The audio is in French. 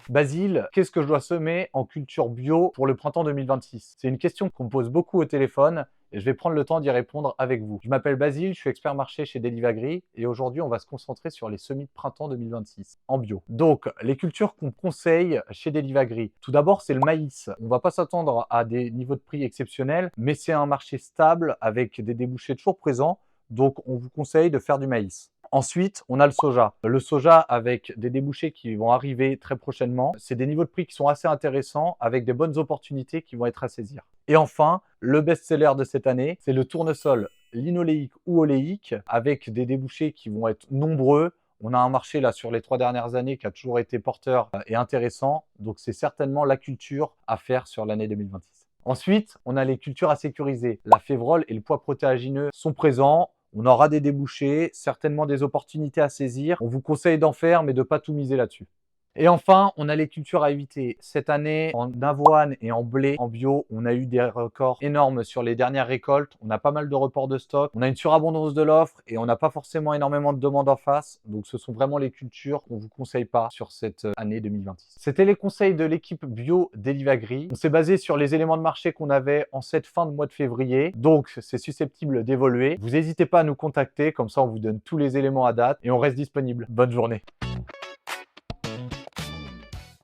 Basile, qu'est-ce que je dois semer en culture bio pour le printemps 2026? C'est une question qu'on me pose beaucoup au téléphone et je vais prendre le temps d'y répondre avec vous. Je m'appelle Basile, je suis expert marché chez Delivagri et aujourd'hui on va se concentrer sur les semis de printemps 2026 en bio. Donc les cultures qu'on conseille chez Delivagri, tout d'abord c'est le maïs. On ne va pas s'attendre à des niveaux de prix exceptionnels, mais c'est un marché stable avec des débouchés toujours présents, donc on vous conseille de faire du maïs. Ensuite, on a le soja. Le soja avec des débouchés qui vont arriver très prochainement. C'est des niveaux de prix qui sont assez intéressants avec des bonnes opportunités qui vont être à saisir. Et enfin, le best-seller de cette année, c'est le tournesol linoléique ou oléique avec des débouchés qui vont être nombreux. On a un marché là sur les 3 dernières années qui a toujours été porteur et intéressant. Donc c'est certainement la culture à faire sur l'année 2026. Ensuite, on a les cultures à sécuriser. La févrole et le pois protéagineux sont présents. On aura des débouchés, certainement des opportunités à saisir. On vous conseille d'en faire, mais de ne pas tout miser là-dessus. Et enfin, on a les cultures à éviter. Cette année, en avoine et en blé, en bio, on a eu des records énormes sur les dernières récoltes. On a pas mal de reports de stock. On a une surabondance de l'offre et on n'a pas forcément énormément de demandes en face. Donc, ce sont vraiment les cultures qu'on ne vous conseille pas sur cette année 2026. C'était les conseils de l'équipe bio Delivagri. On s'est basé sur les éléments de marché qu'on avait en cette fin de mois de février. Donc, c'est susceptible d'évoluer. Vous n'hésitez pas à nous contacter. Comme ça, on vous donne tous les éléments à date et on reste disponible. Bonne journée.